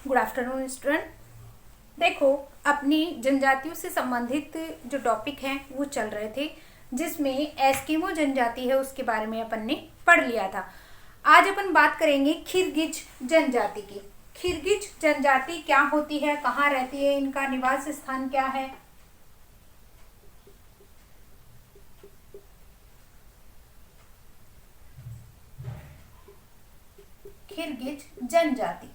Good afternoon student. देखो, अपनी जनजातियों से संबंधित जो टॉपिक हैं वो चल रहे थे, जिसमें एस्किमो जनजाति है उसके बारे में अपन ने पढ़ लिया था। आज अपन बात करेंगे किर्गिज जनजाति की। किर्गिज जनजाति क्या होती है, कहाँ रहती है, इनका निवास स्थान क्या है। किर्गिज जनजाति,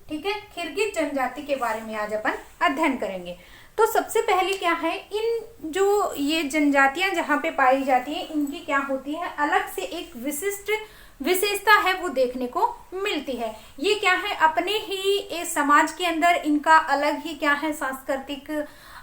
ठीक है। किर्गिज जनजाति के बारे में आज अपन अध्ययन करेंगे। तो सबसे पहले क्या है, इन जो ये जनजातियां जहाँ पे पाई जाती हैं इनकी क्या होती है, अलग से एक विशिष्ट विशेषता है वो देखने को मिलती है। ये क्या है, अपने ही समाज के अंदर इनका अलग ही क्या है सांस्कृतिक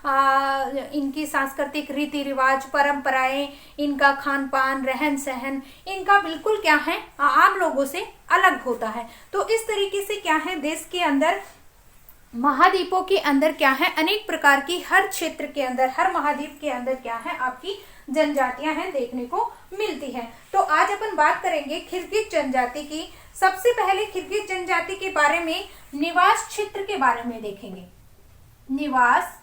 इनकी सांस्कृतिक रीति रिवाज, परंपराएं, इनका खान पान, रहन सहन इनका बिल्कुल क्या है आम लोगों से अलग होता है। तो इस तरीके से क्या है, देश के अंदर महाद्वीपों के अंदर क्या है, अनेक प्रकार की हर क्षेत्र के अंदर, हर महाद्वीप के अंदर क्या है आपकी जनजातियां हैं देखने को मिलती हैं। तो आज अपन बात करेंगे किर्गिज जनजाति की। सबसे पहले किर्गिज जनजाति के बारे में निवास क्षेत्र के बारे में देखेंगे। निवास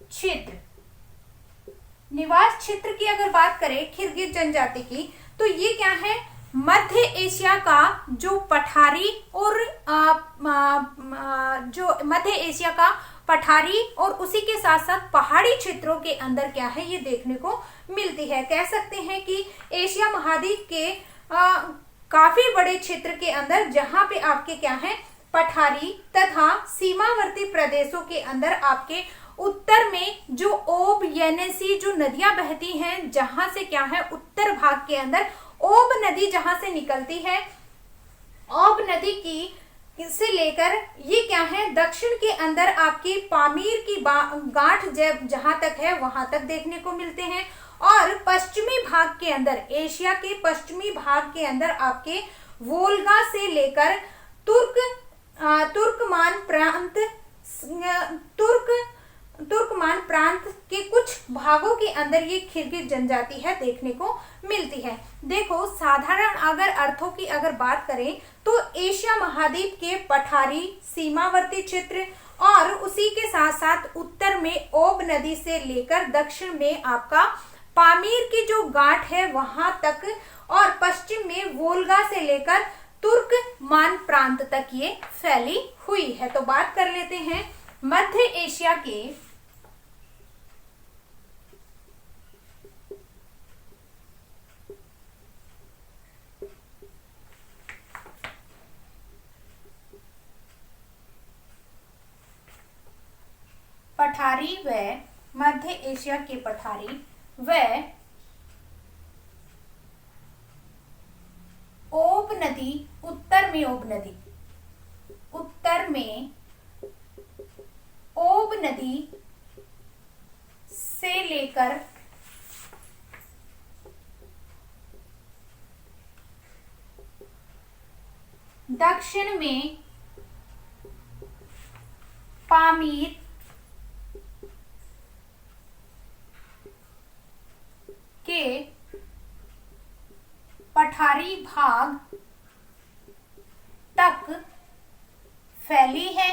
क्षेत्र, निवास क्षेत्र की अगर बात करें किर्गिज जनजाति की, तो ये क्या है, मध्य एशिया का जो पठारी और जो मध्य एशिया का पठारी और उसी के साथ साथ पहाड़ी क्षेत्रों के अंदर क्या है ये देखने को मिलती है। कह सकते हैं कि एशिया महाद्वीप के काफी बड़े क्षेत्र के अंदर जहां पे आपके क्या है पठारी तथा सीमावर्ती प्रदेशों के अंदर आपके उत्तर में जो ओब येनेसी जो नदियां बहती हैं, जहां से क्या है उत्तर भाग के अंदर ओब नदी जहां से निकलती है, ओब नदी की से लेकर ये क्या है दक्षिण के अंदर आपकी पामीर की गांठ जहां तक है वहां तक देखने को मिलते हैं। और पश्चिमी भाग के अंदर, एशिया के पश्चिमी भाग के अंदर आपके वोल्गा से लेकर तुर्कमान प्रांत के कुछ भागों के अंदर ये किर्गिज जनजाति है देखने को मिलती है। देखो, साधारण अगर अर्थों की अगर बात करें तो एशिया महाद्वीप के पठारी, सीमावर्ती क्षेत्र और उसी के साथ साथ उत्तर में ओब नदी से लेकर दक्षिण में आपका पामीर की जो गांठ है वहां तक और पश्चिम में वोल्गा से लेकर तुर्कमान प्रांत तक ये फैली हुई है। तो बात कर लेते हैं मध्य एशिया के पठारी व मध्य एशिया के पठारी व ओब नदी, उत्तर में ओब नदी, उत्तर में ओब नदी से लेकर दक्षिण में पामीर के पठारी भाग तक फैली है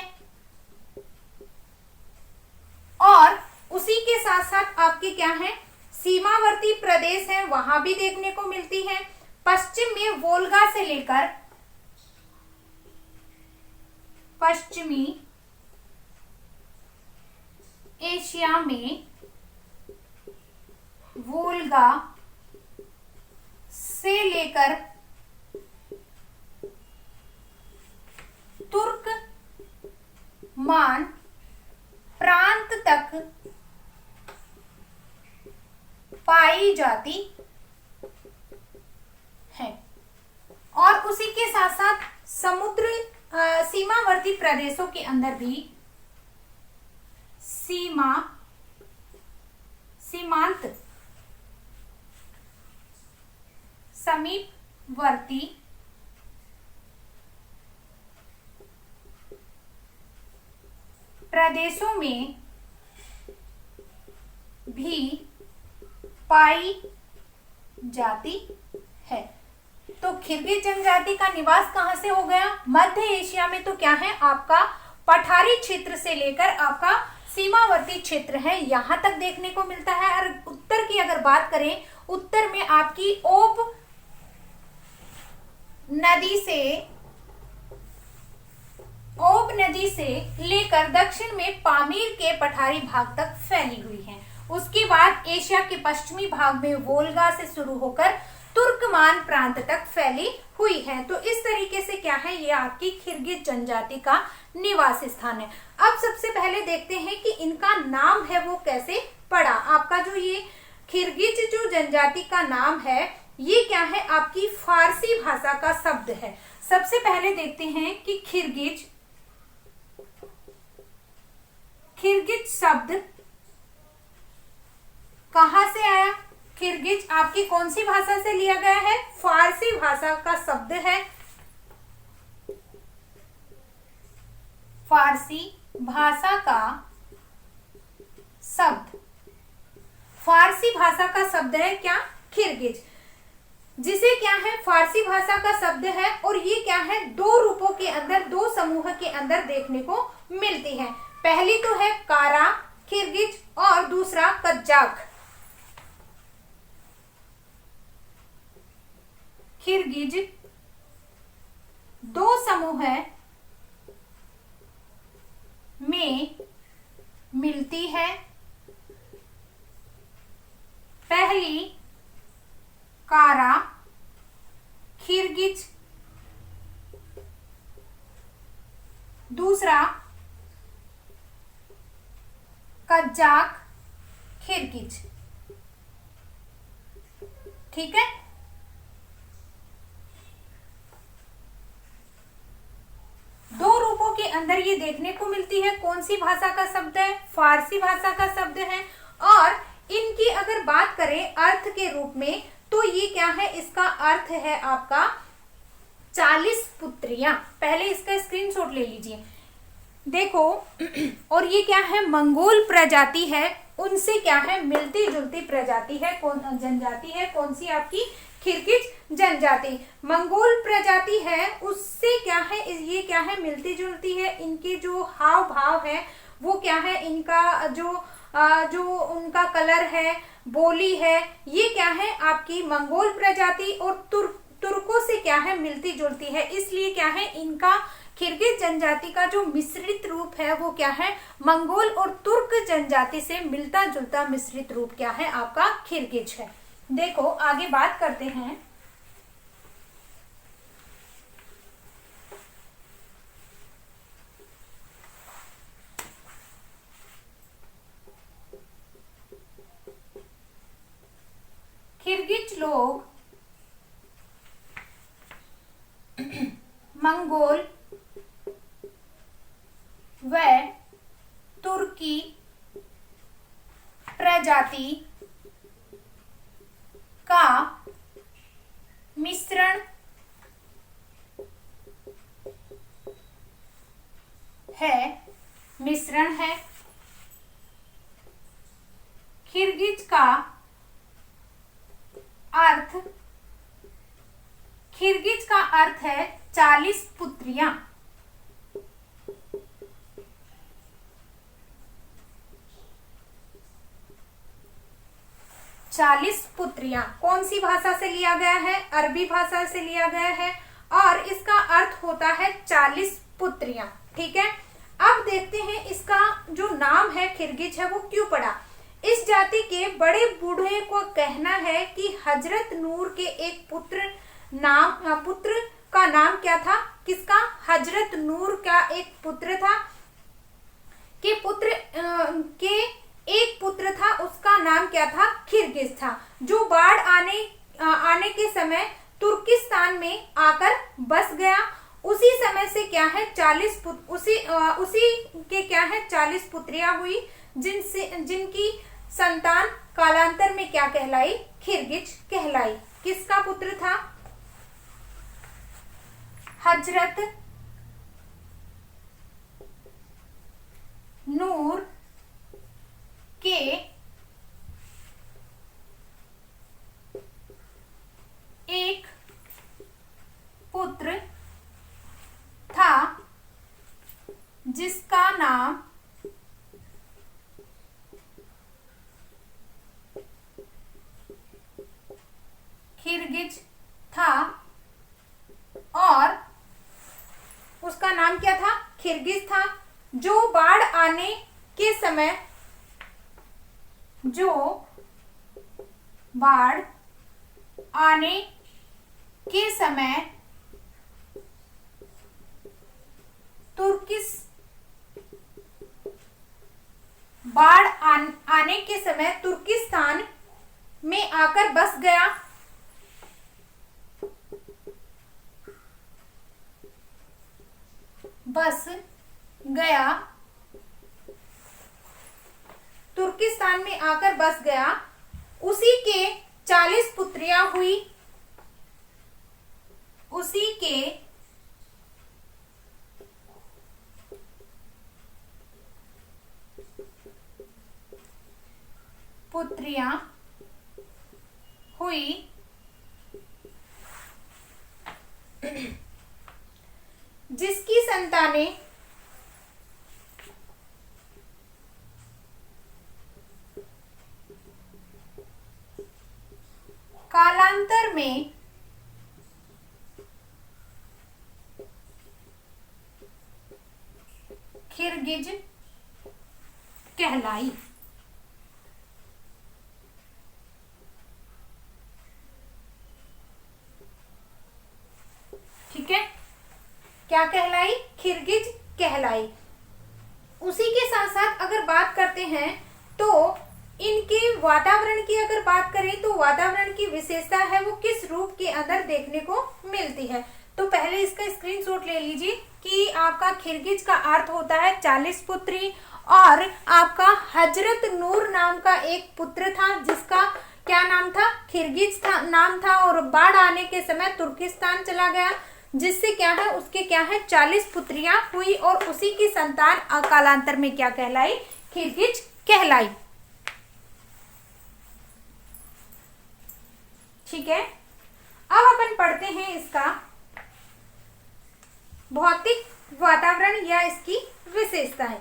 और उसी के साथ साथ आपके क्या है सीमावर्ती प्रदेश है वहां भी देखने को मिलती है। पश्चिम में वोल्गा से लेकर पश्चिमी एशिया में वोल्गा से लेकर तुर्कमान प्रांत तक पाई जाती है और उसी के साथ साथ समुद्र सीमावर्ती प्रदेशों के अंदर भी सीमांत समीपवर्ती प्रदेशों में भी पाई जाती है। तो खिरगिज जनजाति का निवास कहाँ से हो गया? मध्य एशिया में। तो क्या है आपका पठारी क्षेत्र से लेकर आपका सीमावर्ती क्षेत्र है, यहां तक देखने को मिलता है। और उत्तर की अगर बात करें, उत्तर में आपकी ओब नदी से लेकर दक्षिण में पामीर के पठारी भाग तक फैली हुई है। उसके बाद एशिया के पश्चिमी भाग में वोल्गा से शुरू होकर तुर्कमान प्रांत तक फैली हुई है। तो इस तरीके से क्या है, ये आपकी खिरगिज जनजाति का निवास स्थान है। अब सबसे पहले देखते हैं कि इनका नाम है वो कैसे पड़ा। आपका जो ये खिरगिज जो जनजाति का नाम है, ये क्या है, आपकी फारसी भाषा का शब्द है। सबसे पहले देखते हैं कि खिरगिज शब्द कहां से आया। खिरगिज आपकी कौन सी भाषा से लिया गया है? फारसी भाषा का शब्द है। फारसी भाषा का शब्द, फारसी भाषा का शब्द है क्या? खिरगिज, जिसे क्या है फारसी भाषा का शब्द है। और ये क्या है, दो रूपों के अंदर, दो समूह के अंदर देखने को मिलती है। पहली तो है कारा खिरगिज और दूसरा कज्जाक खिरगिज। दो समूह में मिलती है। पहली कारा खिरगिज, दूसरा कज्जाक खिरगिज। ठीक है, दो रूपों के अंदर ये देखने को मिलती है। कौन सी भाषा का शब्द है? फारसी भाषा का शब्द है। और इनकी अगर बात करें अर्थ के रूप में, तो ये क्या है, इसका अर्थ है आपका 40 पुत्रियां। पहले इसका स्क्रीनशॉट ले लीजिए, देखो। और ये क्या है, मंगोल प्रजाति है, उनसे क्या है, मिलती जुलती प्रजाति है। कौन जनजाति है? कौन सी? आपकी खिरगिज जनजाति। मंगोल प्रजाति है, उससे क्या है, ये क्या है, मिलती जुलती है। इनके जो हाव भाव है वो क्या है, इनका जो उनका कलर है, बोली है, ये क्या है, आपकी मंगोल प्रजाति और तुर्कों से क्या है, मिलती जुलती है। इसलिए क्या है, इनका खिरगिज जनजाति का जो मिश्रित रूप है वो क्या है, मंगोल और तुर्क जनजाति से मिलता जुलता मिश्रित रूप क्या है, आपका खिरगिज है। देखो आगे बात करते हैं। खिरगिज लोग मंगोल व तुर्की प्रजाति का मिश्रण है। खिरगिज का अर्थ है 40 पुत्रियां। कौन सी भाषा से लिया गया है? अरबी भाषा से लिया गया है। और इसका अर्थ होता है 40 पुत्रियां। ठीक है, अब देखते हैं इसका जो नाम है खिरगिज है वो क्यों पड़ा। इस जाति के बड़े बूढ़े को कहना है कि हजरत नूर के एक पुत्र का नाम क्या था? किसका? हजरत नूर का एक पुत्र था, एक पुत्र था, उसका नाम क्या था? खिरगिज था, जो बाढ़ आने के समय तुर्किस्तान में आकर बस गया। उसी समय से क्या है 40 उसी के क्या है 40 पुत्रियां हुई, जिनकी संतान कालांतर में क्या कहलाई? खिरगिज कहलाई। किसका पुत्र था? हजरत नूर के एक नाम खिरगिज था और उसका नाम क्या था? खिरगिज था। जो बाढ़ आने के समय आने के समय तुर्किस्तान में आकर बस गया। तुर्किस्तान में आकर बस गया। उसी के 40 पुत्रियां हुई। उसी के 40 हुई। जिसकी संतानें कालांतर में खिरगिज कहलाई। ठीक है, क्या कहलाई? खिरगिज कहलाई। उसी के साथ साथ अगर बात करते हैं तो इनके वातावरण की अगर बात करें तो वातावरण की विशेषता है वो किस रूप के अंदर देखने को मिलती है। तो पहले इसका स्क्रीनशॉट ले लीजिए कि आपका खिरगिज का अर्थ होता है 40 पुत्री, और आपका हजरत नूर नाम का एक पुत्र था जिसका क्या नाम था? खिरगिज था नाम था, और बाढ़ आने के समय तुर्किस्तान चला गया, जिससे क्या है उसके क्या है 40 पुत्रियां हुई, और उसी की संतान कालांतर में क्या कहलाई? खिरगिज कहलाई। ठीक है, अब अपन पढ़ते हैं इसका भौतिक वातावरण या इसकी विशेषताएं।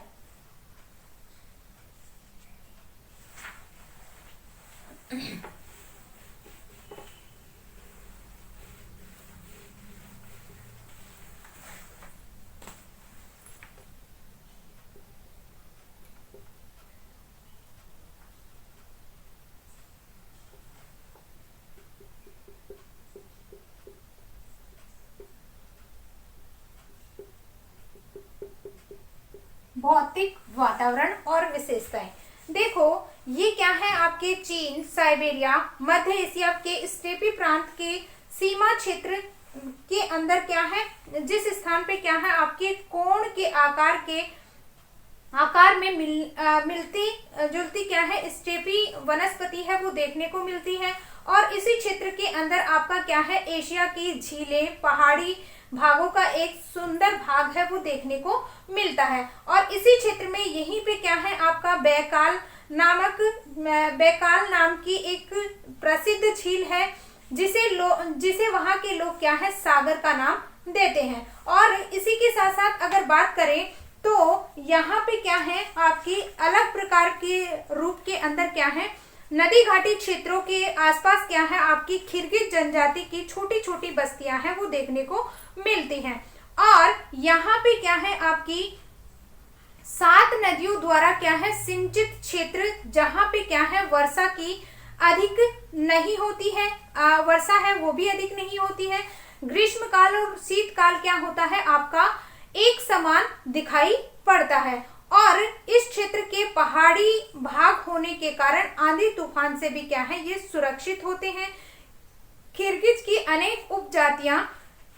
भौतिक वातावरण और विशेषताएं। देखो ये क्या है, आपके चीन, साइबेरिया, मध्य एशिया के स्टेपी प्रांत के सीमा क्षेत्र के अंदर क्या है, जिस स्थान पे क्या है आपके कोण के आकार में मिलती जुलती क्या है स्टेपी वनस्पति है वो देखने को मिलती है। और इसी क्षेत्र के अंदर आपका क्या है एशिया की झीलें, पहाड़ी भागों का एक सुंदर भाग है वो देखने को मिलता है। और इसी क्षेत्र में यहीं पे क्या है आपका बैकाल नाम की एक प्रसिद्ध झील है, जिसे वहां के लोग क्या है सागर का नाम देते हैं। और इसी के साथ साथ अगर बात करें तो यहाँ पे क्या है आपकी अलग प्रकार के रूप के अंदर क्या है नदी घाटी क्षेत्रों के आसपास क्या है आपकी खिरगिज जनजाति की छोटी छोटी बस्तियां हैं वो देखने को मिलती हैं। और यहाँ पे क्या है आपकी 7 नदियों द्वारा क्या है सिंचित क्षेत्र, जहां पे क्या है वर्षा की अधिक नहीं होती है, वर्षा है वो भी अधिक नहीं होती है। ग्रीष्म काल और शीतकाल क्या होता है आपका एक समान दिखाई पड़ता है। और इस क्षेत्र के पहाड़ी भाग होने के कारण आंधी तूफान से भी क्या है ये सुरक्षित होते हैं। खिरगिज की अनेक उपजातियां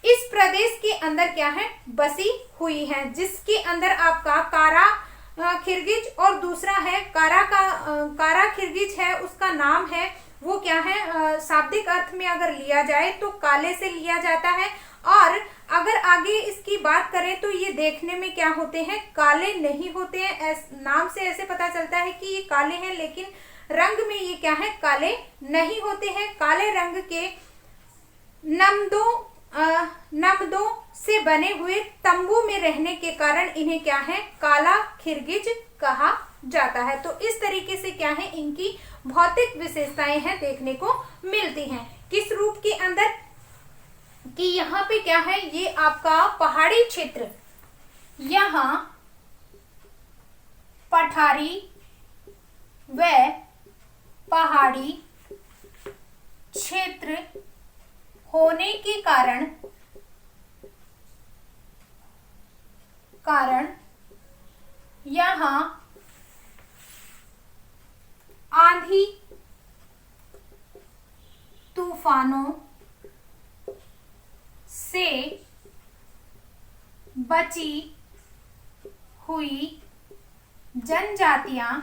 इस प्रदेश के अंदर क्या है बसी हुई हैं, जिसके अंदर आपका कारा खिरगिज और दूसरा है कारा खिरगिज है, उसका नाम है वो क्या है शाब्दिक अर्थ में अगर लिया जाए तो काले से लिया जाता है। और अगर आगे इसकी बात करें तो ये देखने में क्या होते हैं काले नहीं होते हैं, नाम से ऐसे पता चलता है कि ये काले हैं, लेकिन रंग में ये क्या है काले नहीं होते हैं। काले रंग के नमदों से से बने हुए तंबू में रहने के कारण इन्हें क्या है, काला खिरगिज कहा जाता है। तो इस तरीके से क्या है, इनकी भौतिक विशेषताएं हैं देखने को मिलती हैं। किस रूप के अंदर, कि यहाँ पे क्या है, ये आपका पहाड़ी क्षेत्र, यहाँ पठारी व पहाड़ी क्षेत्र होने के कारण यहाँ आंधी तूफानों से बची हुई जनजातियां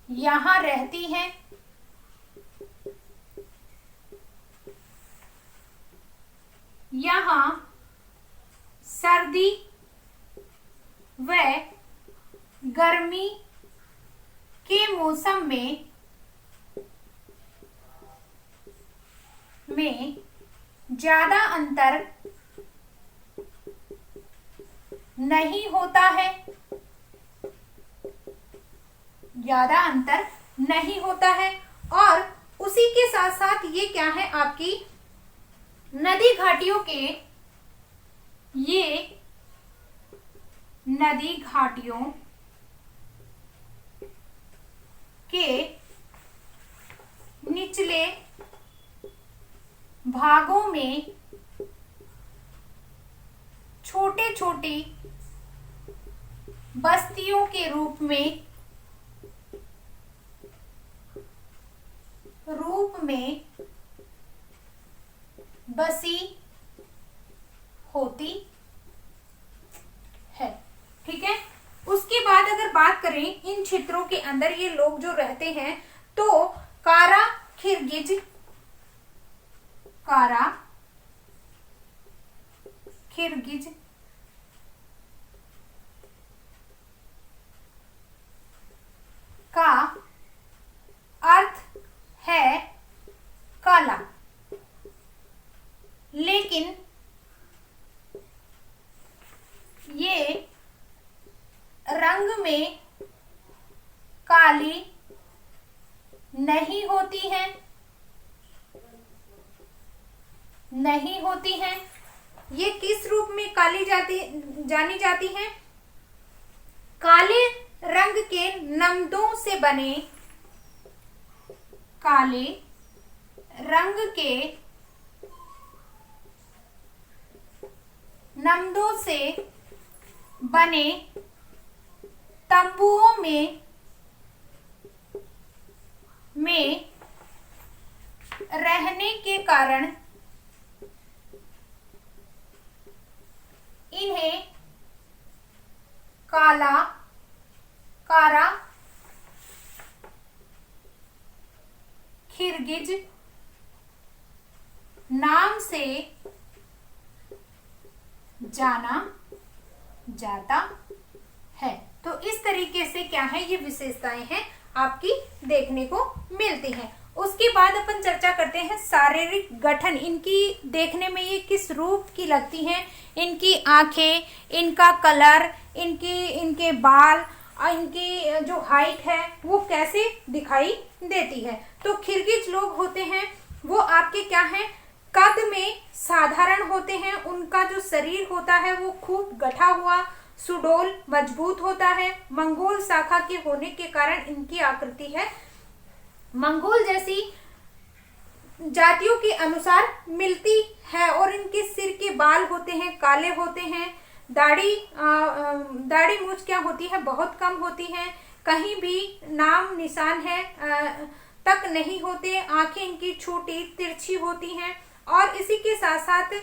यहाँ रहती हैं। यहाँ सर्दी व गर्मी के मौसम में ज्यादा अंतर नहीं होता है, ज्यादा अंतर नहीं होता है। और उसी के साथ साथ ये क्या है, आपकी नदी घाटियों के, ये नदी घाटियों के निचले भागों में छोटे छोटी बस्तियों के रूप में बसी होती है। ठीक है, उसके बाद अगर बात करें इन क्षेत्रों के अंदर ये लोग जो रहते हैं, तो कारा खिरगिज का अर्थ है काला, लेकिन ये रंग में काली नहीं होती हैं। ये किस रूप में काली जानी जाती हैं? काले रंग के नमदों से बने, काले रंग के नमदों से बने तंबुओं में रहने के कारण इन्हें कारा खिरगिज नाम से जाना जाता है। तो इस तरीके से क्या है, ये विशेषताएं हैं आपकी देखने को मिलती हैं। उसके बाद अपन चर्चा करते हैं शारीरिक गठन, इनकी देखने में ये किस रूप की लगती हैं, इनकी आंखें, इनका कलर, इनके बाल और इनकी जो हाइट है वो कैसे दिखाई देती है। तो खिरगिज लोग होते हैं वो आपके क्या हैं, कद में साधारण होते हैं, उनका जो शरीर होता है वो खूब गठा हुआ सुडौल मजबूत होता है। मंगोल शाखा के होने के कारण इनकी आकृति है मंगोल जैसी जातियों के अनुसार मिलती है, और इनके सिर के बाल होते हैं काले होते हैं। दाढ़ी मूछ क्या होती है, बहुत कम होती है, कहीं भी नाम निशान है तक नहीं होते। आंखें इनकी छोटी तिरछी होती हैं, और इसी के साथ साथ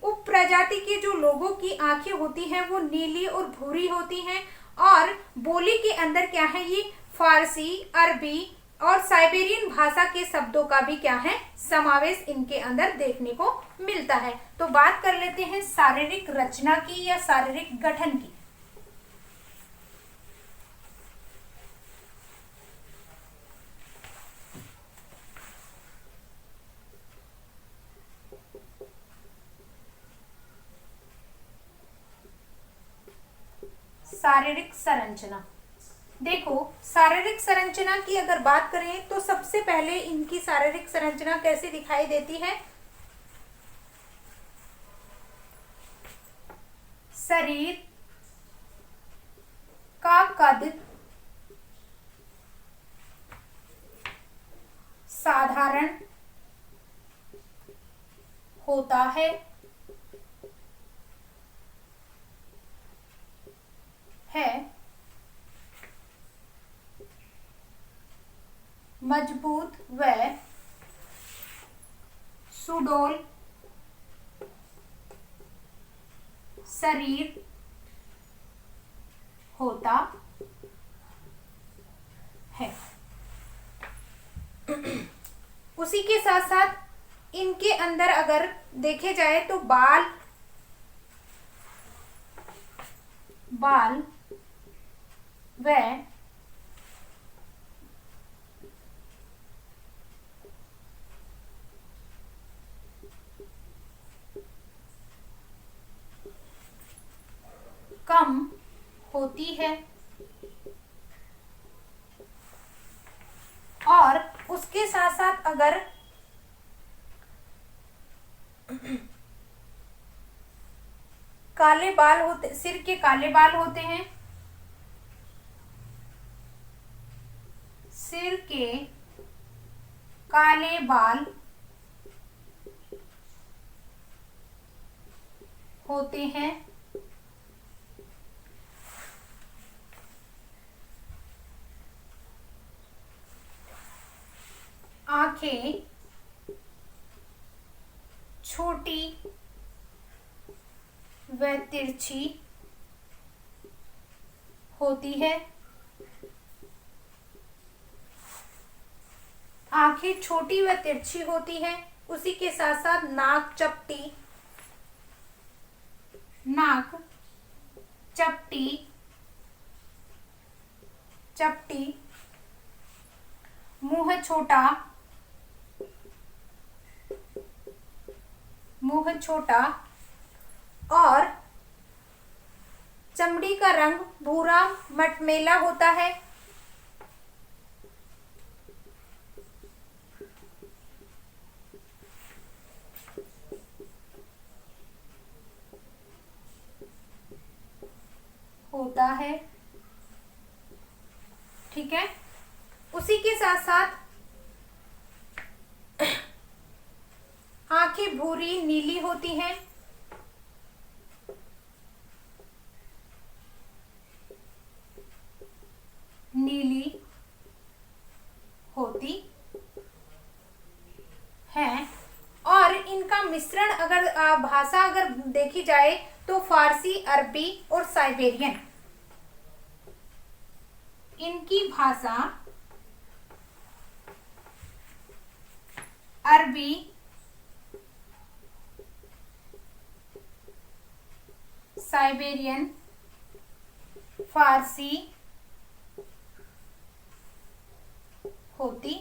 उप प्रजाति के जो लोगों की आंखें होती हैं वो नीली और भूरी होती हैं। और बोली के अंदर क्या है, ये फारसी, अरबी और साइबेरियन भाषा के शब्दों का भी क्या है, समावेश इनके अंदर देखने को मिलता है। तो बात कर लेते हैं शारीरिक रचना की या शारीरिक गठन की। शारीरिक संरचना। देखो, शारीरिक संरचना की अगर बात करें तो सबसे पहले इनकी शारीरिक संरचना कैसे दिखाई देती है? शरीर का कद साधारण होता है, मजबूत व सुडौल शरीर होता है। उसी के साथ साथ इनके अंदर अगर देखे जाए तो बाल व कम होती है, और उसके साथ साथ अगर काले बाल होते, सिर के काले बाल होते हैं, सिर के काले बाल होते हैं, आंखें छोटी व तिरछी होती है, आंखें छोटी व तिरछी होती है। उसी के साथ साथ नाक चपटी, मुंह छोटा और चमड़ी का रंग भूरा मटमैला होता है। ठीक है। उसी के साथ साथ आंखें भूरी नीली होती हैं, और इनका मिश्रण अगर भाषा अगर देखी जाए तो फारसी, अरबी और साइबेरियन, इनकी भाषा अरबी, साइबेरियन, फारसी होती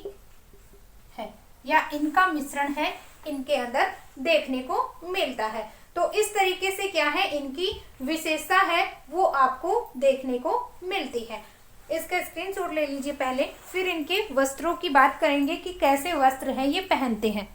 है, या इनका मिश्रण है, इनके अंदर देखने को मिलता है। तो इस तरीके से क्या है, इनकी विशेषता है वो आपको देखने को मिलती है। इसका स्क्रीनशॉट ले लीजिए पहले, फिर इनके वस्त्रों की बात करेंगे कि कैसे वस्त्र हैं ये पहनते हैं।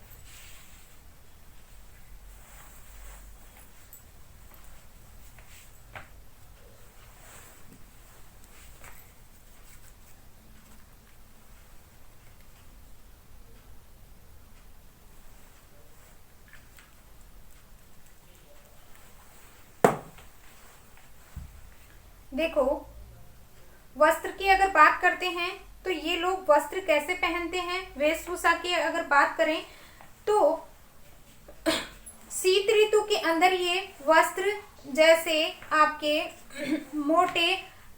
देखो, वस्त्र की अगर बात करते हैं तो ये लोग वस्त्र कैसे पहनते हैं, वेशभूषा की अगर बात करें तो शीत ऋतु के अंदर ये वस्त्र जैसे आपके मोटे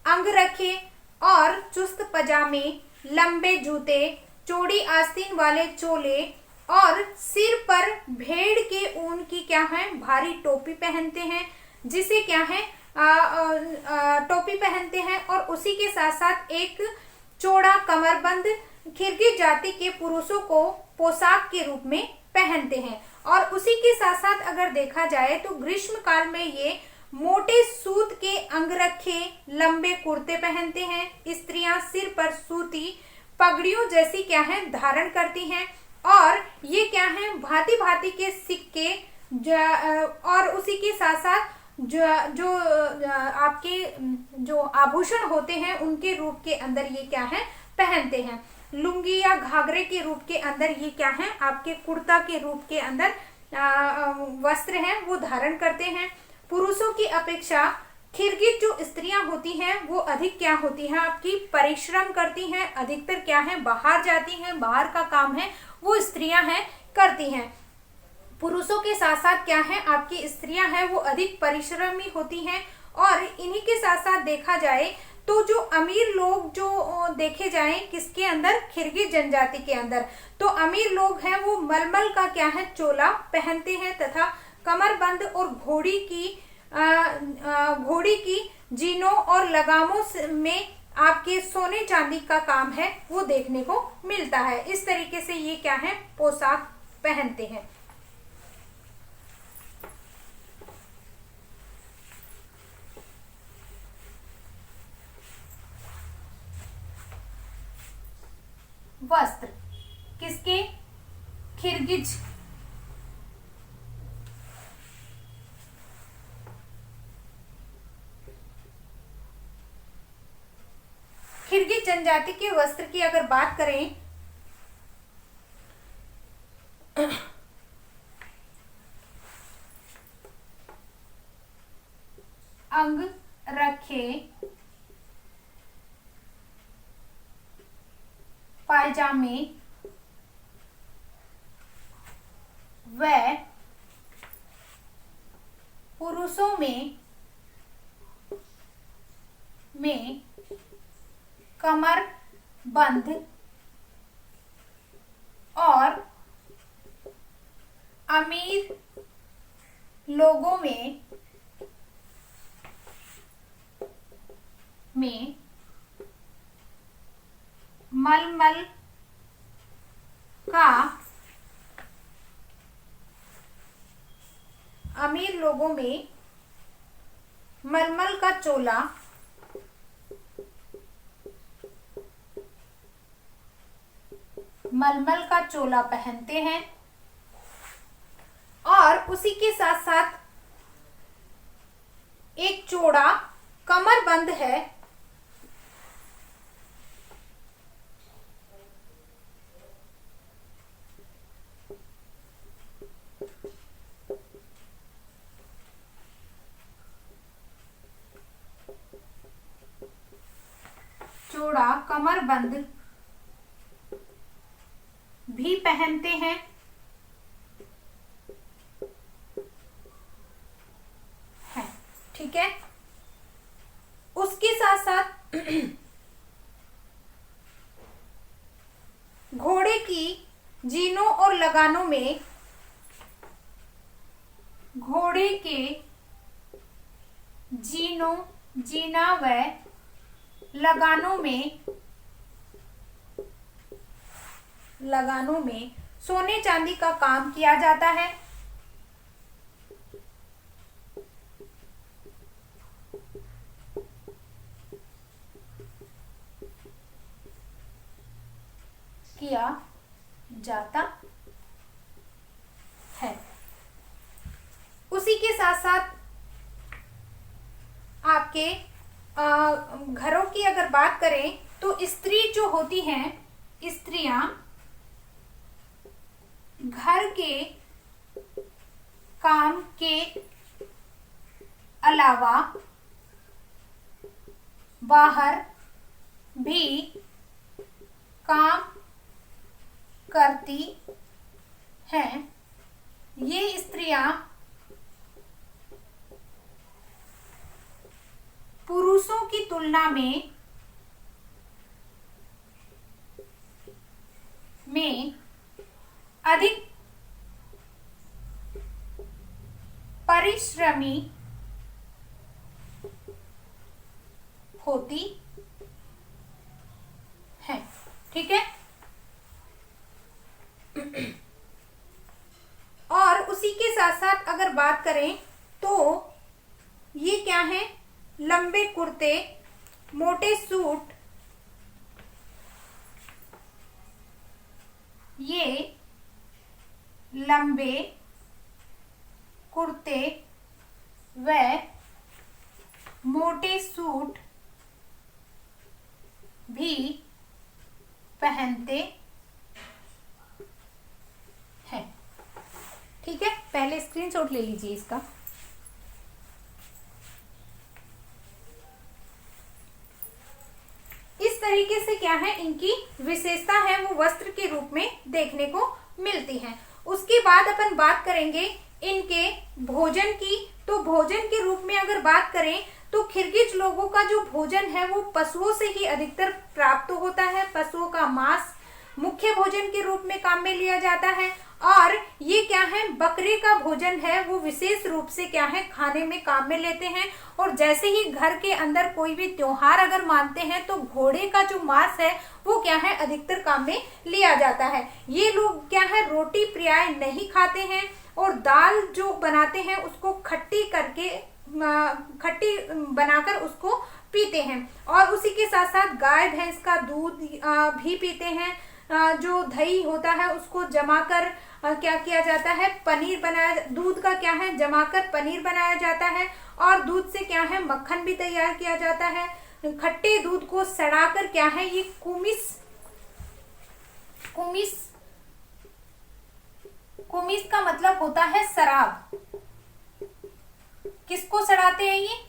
अंगरखे और चुस्त पजामे, लंबे जूते, चौड़ी आस्तीन वाले चोले और सिर पर भेड़ के ऊन की क्या है भारी टोपी पहनते हैं, जिसे क्या है टोपी पहनते हैं। और उसी के साथ साथ एक चौड़ा कमरबंद किर्गिज जाति के पुरुषों को पोशाक के रूप में पहनते हैं। और उसी के साथ साथ अगर देखा जाए तो ग्रीष्म काल में ये मोटे सूत के अंगरखे लंबे कुर्ते पहनते हैं। स्त्रियां सिर पर सूती पगड़ियों जैसी क्या है धारण करती हैं। और ये क्या है भांति भांति के सिक्के और उसी के साथ साथ जो जो आपके जो आभूषण होते हैं उनके रूप के अंदर ये क्या है पहनते हैं। लुंगी या घाघरे के रूप के अंदर ये क्या है आपके कुर्ता के रूप के अंदर वस्त्र हैं वो धारण करते हैं। पुरुषों की अपेक्षा खिरगित जो स्त्रियां होती हैं वो अधिक क्या होती हैं आपकी परिश्रम करती हैं। अधिकतर क्या है बाहर जाती हैं, बाहर का काम है वो स्त्रियां हैं करती हैं। पुरुषों के साथ साथ क्या है आपकी स्त्रियां हैं वो अधिक परिश्रमी होती हैं। और इन्हीं के साथ साथ देखा जाए तो जो अमीर लोग जो देखे जाएं किसके अंदर खिरगित जनजाति के अंदर, तो अमीर लोग हैं वो मलमल का क्या है चोला पहनते हैं तथा कमरबंद और घोड़ी की जीनों और लगामों में आपके सोने चांदी का काम है वो देखने को मिलता है। इस तरीके से ये क्या है पोशाक पहनते हैं। वस्त्र किसके खिरगिज खिरगिज जनजाति के वस्त्र की अगर बात करें अंग रखे पायजामे व पुरुषों में कमर बंद और अमीर लोगों में मलमल का अमीर लोगों में मलमल का चोला पहनते हैं। और उसी के साथ साथ एक चौड़ा कमरबंद है चौड़ा कमरबंद भी पहनते हैं। ठीक है। उसके साथ साथ घोड़े की जीनों और लगानों में घोड़े के जीना व लगानों में सोने चांदी का काम किया जाता है। उसी के साथ साथ आपके घरों की अगर बात करें तो स्त्री जो होती हैं स्त्रियां घर के काम के अलावा बाहर भी काम करती हैं। ये स्त्रियां पुरुषों की तुलना में अधिक परिश्रमी होती है। ठीक है। और उसी के साथ साथ अगर बात करें तो ये क्या है, लंबे कुर्ते, मोटे सूट, ये लंबे कुर्ते व मोटे सूट भी पहनते हैं। ठीक है, पहले स्क्रीनशॉट ले लीजिए इसका। इस तरीके से क्या है, इनकी विशेषता है वो वस्त्र के रूप में देखने को मिलती है। उसके बाद अपन बात करेंगे इनके भोजन की। तो भोजन के रूप में अगर बात करें तो किर्गिज लोगों का जो भोजन है वो पशुओं से ही अधिकतर प्राप्त होता है। पशुओं का मांस मुख्य भोजन के रूप में काम में लिया जाता है। और ये क्या है, बकरे का भोजन है वो विशेष रूप से क्या है, खाने में काम में लेते हैं। और जैसे ही घर के अंदर कोई भी त्योहार अगर मानते हैं तो घोड़े का जो मांस है वो क्या है, अधिकतर काम में लिया जाता है। ये लोग क्या है, रोटी प्राय नहीं खाते हैं और दाल जो बनाते हैं उसको खट्टी बनाकर उसको पीते हैं। और उसी के साथ साथ गाय भैंस का दूध भी पीते हैं। जो दही होता है उसको जमाकर क्या किया जाता है, पनीर बनाया, दूध का क्या है, जमाकर पनीर बनाया जाता है। और दूध से क्या है, मक्खन भी तैयार किया जाता है। खट्टे दूध को सड़ाकर क्या है, ये कुमिस का मतलब होता है शराब। किसको सड़ाते हैं, ये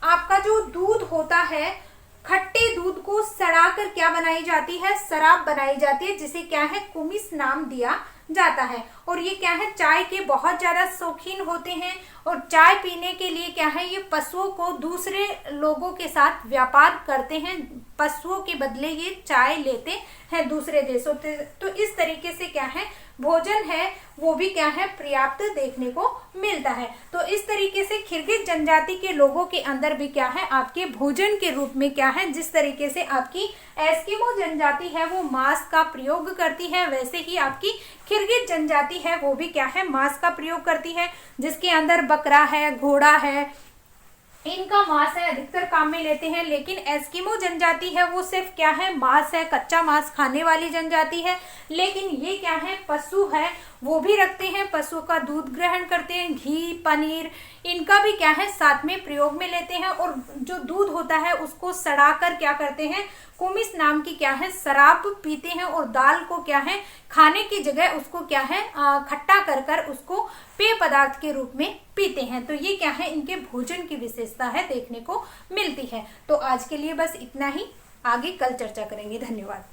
आपका जो दूध होता है, खट्टे दूध को सड़ाकर क्या बनाई जाती है, शराब बनाई जाती है, जिसे क्या है, कुमिस नाम दिया जाता है। और ये क्या है, चाय के बहुत ज्यादा शौकीन होते हैं। और चाय पीने के लिए क्या है, ये पशुओं को दूसरे लोगों के साथ व्यापार करते हैं। पशुओं के बदले ये चाय लेते हैं दूसरे देशों से। तो इस तरीके से क्या है, भोजन है वो भी क्या है, पर्याप्त देखने को मिलता है। तो इस तरीके से किर्गिज जनजाति के लोगों के अंदर भी क्या है, आपके भोजन के रूप में क्या है, जिस तरीके से आपकी एस्किमो जनजाति है वो मांस का प्रयोग करती है, वैसे ही आपकी किर्गिज जनजाति है वो भी क्या है, मांस का प्रयोग करती है। जिसके अंदर बकरा है, घोड़ा है, इनका मांस है अधिकतर काम में लेते हैं। लेकिन एस्किमो जनजाति है वो सिर्फ क्या है, मांस है, कच्चा मांस खाने वाली जनजाति है। लेकिन ये क्या है, पशु है वो भी रखते हैं, पशु का दूध ग्रहण करते हैं, घी, पनीर, इनका भी क्या है, साथ में प्रयोग में लेते हैं। और जो दूध होता है उसको सड़ाकर क्या करते हैं, कुमिस नाम की क्या है, शराब पीते हैं। और दाल को क्या है, खाने की जगह उसको क्या है, खट्टा कर उसको पेय पदार्थ के रूप में पीते हैं। तो ये क्या है, इनके भोजन की विशेषता है देखने को मिलती है। तो आज के लिए बस इतना ही, आगे कल चर्चा करेंगे। धन्यवाद।